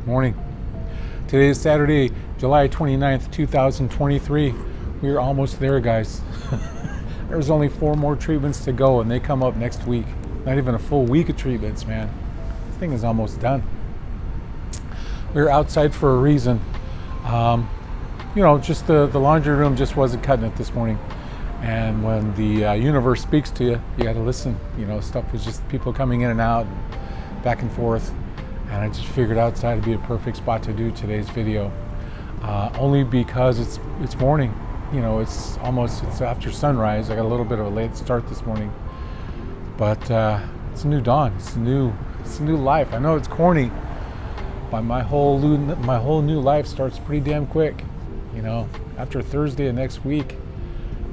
Morning. Today is Saturday, July 29th, 2023. We are almost there, guys. There's only 4 more treatments to go, and they come up next week. Not even a full week of treatments, man. This thing is almost done. We're outside for a reason. Just the laundry room just wasn't cutting it this morning. And when the universe speaks to you, you got to listen. Stuff was just people coming in and out, and back and forth. And I just figured outside would be a perfect spot to do today's video. Only because it's morning. It's after sunrise. I got a little bit of a late start this morning. But it's a new dawn. It's a new life. I know it's corny, but my whole new life starts pretty damn quick. After Thursday of next week,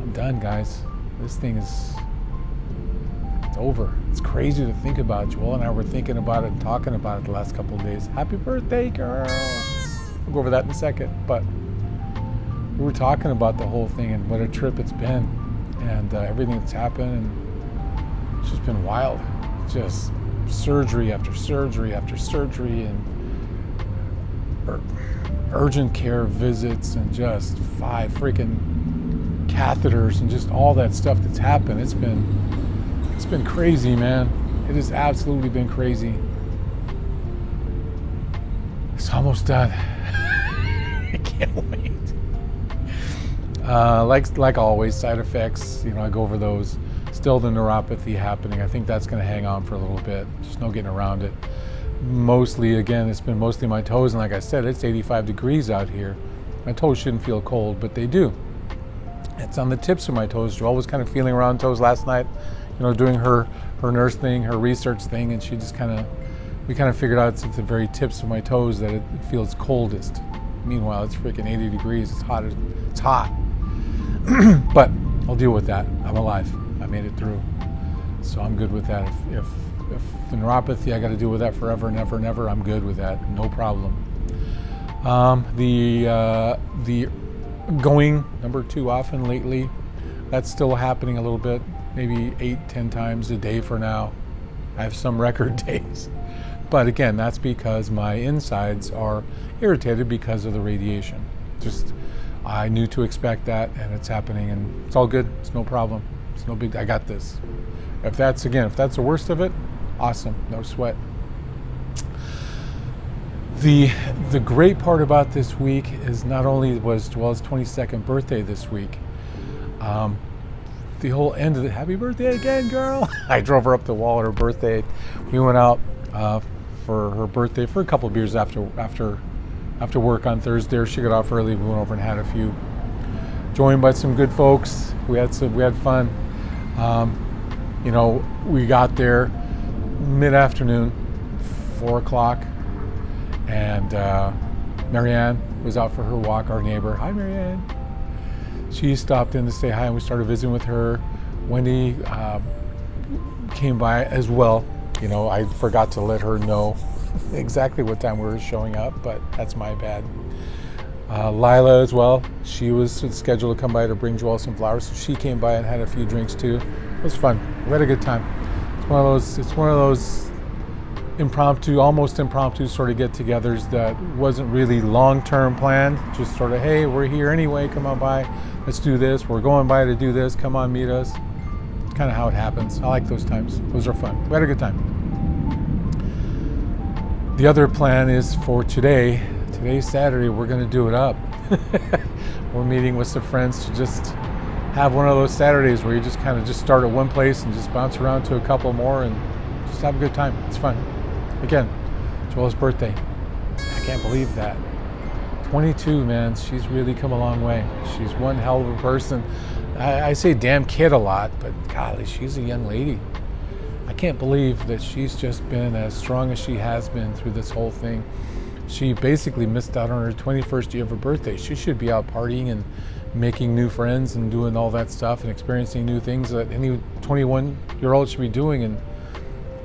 I'm done, guys. This thing is over. It's crazy to think about. Joel and I were thinking about it and talking about it the last couple of days. Happy birthday, girl. We'll go over that in a second. But we were talking about the whole thing and what a trip it's been and everything that's happened. And it's just been wild. Just surgery after surgery after surgery and urgent care visits and just 5 freaking catheters and just all that stuff that's happened. It's been crazy, man. It has absolutely been crazy. It's almost done. I can't wait. Like always, side effects, I go over those. Still the neuropathy happening. I think that's going to hang on for a little bit. Just no getting around it. It's been mostly my toes, and like I said, it's 85 degrees out here. My toes shouldn't feel cold, but they do. It's on the tips of my toes. Joelle was kind of feeling around toes last night, doing her nurse thing, her research thing, and we kind of figured out it's at the very tips of my toes that it feels coldest. Meanwhile, it's freaking 80 degrees. It's hot. It's hot. But I'll deal with that. I'm alive. I made it through. So I'm good with that. If the neuropathy, I got to deal with that forever and ever and ever, I'm good with that. No problem. The going number 2 often lately, that's still happening a little bit, maybe 8-10 times a day for now. I have some record days. But again, that's because my insides are irritated because of the radiation. I knew to expect that, and it's happening, and it's all good. It's no problem. It's no big, I got this. If that's the worst of it, awesome, no sweat. The great part about this week is not only was Joelle's 22nd birthday this week, the whole end of the happy birthday again, girl. I drove her up the wall at her birthday. We went out for her birthday for a couple of beers after work on Thursday. She got off early. We went over and had a few. Joined by some good folks. We had fun. We got there mid-afternoon, 4 o'clock, and Marianne was out for her walk, our neighbor. Hi, Marianne. She stopped in to say hi, and we started visiting with her. Wendy came by as well. I forgot to let her know exactly what time we were showing up, but that's my bad. Lila as well. She was scheduled to come by to bring Joelle some flowers, so she came by and had a few drinks too. It was fun. We had a good time. It's one of those almost impromptu sort of get-togethers that wasn't really long-term planned. Just sort of, hey, we're here anyway. Come on by. Let's do this. We're going by to do this. Come on, meet us. It's kind of how it happens. I like those times. Those are fun. We had a good time. The other plan is for today. Today's Saturday. We're going to do it up. We're meeting with some friends to just have one of those Saturdays where you just kind of start at one place and just bounce around to a couple more and just have a good time. It's fun. Again, Joelle's birthday. I can't believe that. 22, man. She's really come a long way. She's one hell of a person. I say damn kid a lot, but golly, she's a young lady. I can't believe that she's just been as strong as she has been through this whole thing. She basically missed out on her 21st year of her birthday. She should be out partying and making new friends and doing all that stuff and experiencing new things that any 21-year-old should be doing. And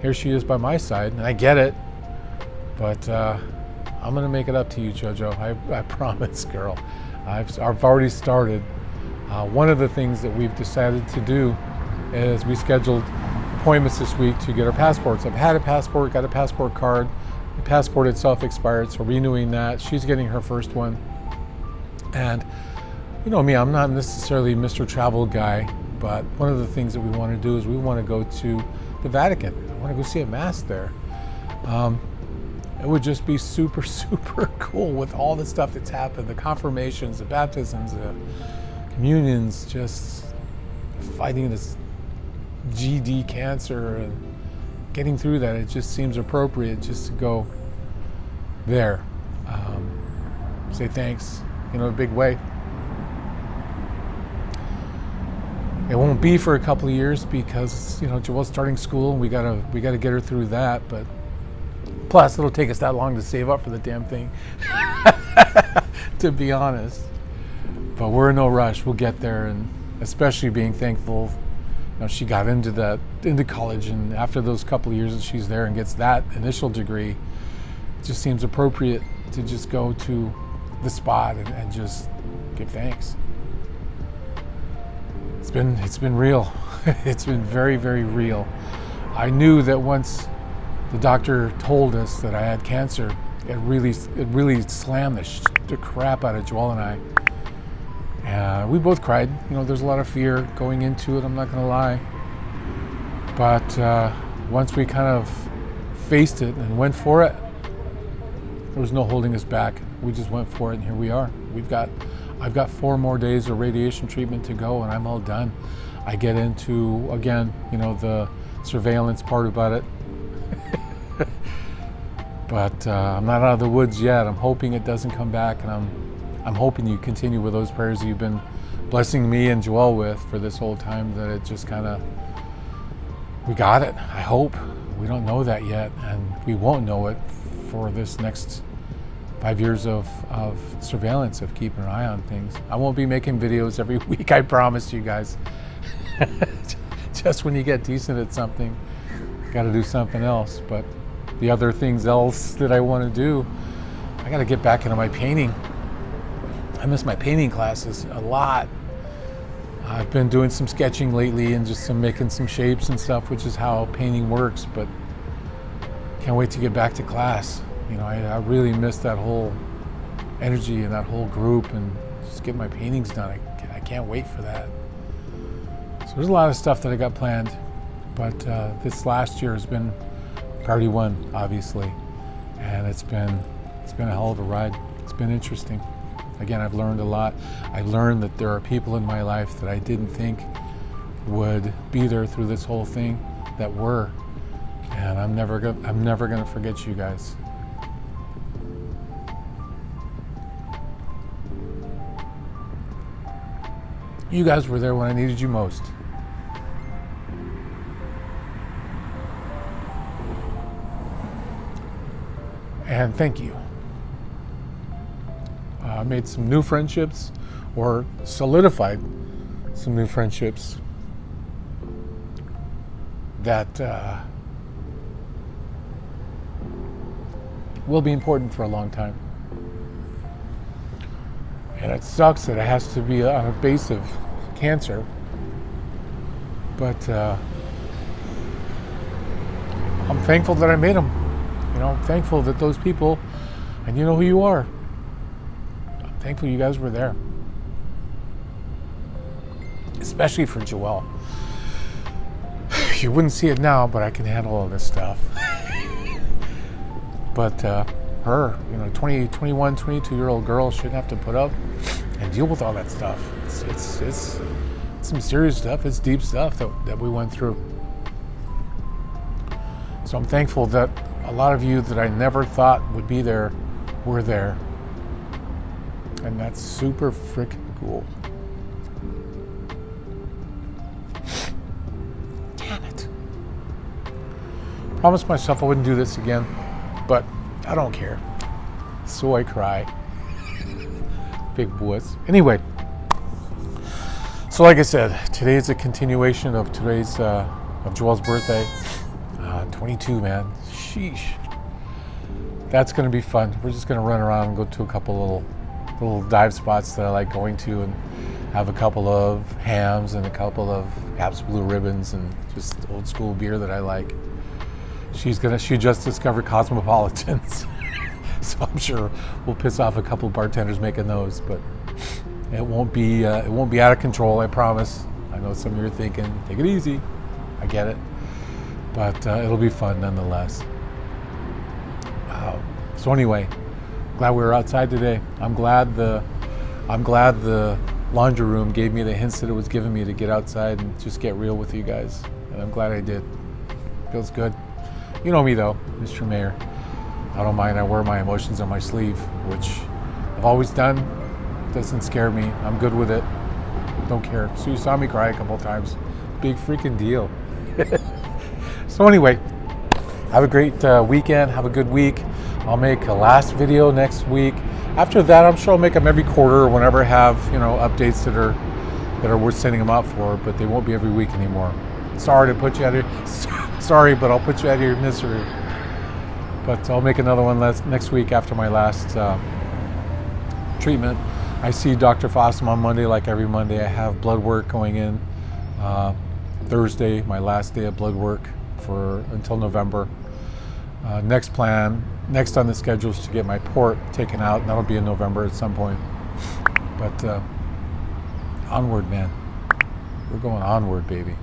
here she is by my side, and I get it, but I'm gonna make it up to you, JoJo. I promise, girl. I've already started. One of the things that we've decided to do is we scheduled appointments this week to get our passports. I've had a passport, got a passport card, The passport itself expired, so renewing that. She's getting her first one. And you know me, I'm not necessarily Mr. Travel guy, but one of the things that we want to do is we want to go to the Vatican. I want to go see a mass there. It would just be super, super cool with all the stuff that's happened, the confirmations, the baptisms, the communions, just fighting this GD cancer and getting through that. It just seems appropriate just to go there, say thanks, in a big way. It won't be for a couple of years because Joelle's starting school and we gotta get her through that. But plus, it'll take us that long to save up for the damn thing, to be honest. But we're in no rush. We'll get there, and especially being thankful, she got into college, and after those couple of years that she's there and gets that initial degree, it just seems appropriate to just go to the spot and just give thanks. It's been real. It's been very, very real. I knew that once the doctor told us that I had cancer, it really slammed the crap out of Joelle and I. We both cried. There's a lot of fear going into it, I'm not going to lie. But once we kind of faced it and went for it, there was no holding us back. We just went for it, and here we are. I've got 4 more days of radiation treatment to go, and I'm all done. I get into, again, the surveillance part about it. But I'm not out of the woods yet. I'm hoping it doesn't come back, and I'm hoping you continue with those prayers that you've been blessing me and Joelle with for this whole time, that it just kind of, we got it, I hope. We don't know that yet, and we won't know it for this next 5 years of surveillance, of keeping an eye on things. I won't be making videos every week, I promise you guys. Just when you get decent at something, you got to do something else. But the other things else that I want to do, I got to get back into my painting. I miss my painting classes a lot. I've been doing some sketching lately and just making some shapes and stuff, which is how painting works, but can't wait to get back to class. I really miss that whole energy and that whole group, and just get my paintings done. I can't wait for that. So there's a lot of stuff that I got planned, but this last year has been priority one, obviously, and it's been a hell of a ride. It's been interesting. Again, I've learned a lot. I've learned that there are people in my life that I didn't think would be there through this whole thing that were, and I'm never gonna forget you guys. You guys were there when I needed you most. And thank you. I made some new friendships, or solidified some new friendships that will be important for a long time. And it sucks that it has to be on a base of cancer, but I'm thankful that I made them. I'm thankful that those people, and you know who you are. I'm thankful you guys were there, especially for Joelle. You wouldn't see it now, but I can handle all this stuff. But her, 20, 21, 22-year-old girl shouldn't have to put up and deal with all that stuff. It's some serious stuff. It's deep stuff that we went through. So I'm thankful that a lot of you that I never thought would be there were there. And that's super freaking cool. Damn it. Promised myself I wouldn't do this again, but I don't care. So I cry. Big boys. Anyway, so like I said, today is a continuation of of Joelle's birthday. 22, man. Sheesh. That's going to be fun. We're just going to run around and go to a couple little dive spots that I like going to, and have a couple of hams and a couple of Pabst Blue Ribbons and just old school beer that I like. She just discovered Cosmopolitans. So I'm sure we'll piss off a couple of bartenders making those, but it won't be out of control, I promise. I know some of you are thinking, take it easy. I get it, but it'll be fun nonetheless. So anyway, glad we were outside today. I'm glad the laundry room gave me the hints that it was giving me to get outside and just get real with you guys, and I'm glad I did. Feels good. You know me though, Mr. Mayor. I don't mind. I wear my emotions on my sleeve, which I've always done. Doesn't scare me. I'm good with it. Don't care. So you saw me cry a couple of times. Big freaking deal. So anyway, have a great weekend. Have a good week. I'll make a last video next week. After that, I'm sure I'll make them every quarter or whenever I have, updates that are worth sending them out for, but they won't be every week anymore. Sorry to put you out of your, sorry, but I'll put you out of your misery. But I'll make another one next week after my last treatment. I see Dr. Fossum on Monday, like every Monday. I have blood work going in Thursday, my last day of blood work until November. Next on the schedule is to get my port taken out, and that'll be in November at some point. But onward, man. We're going onward, baby.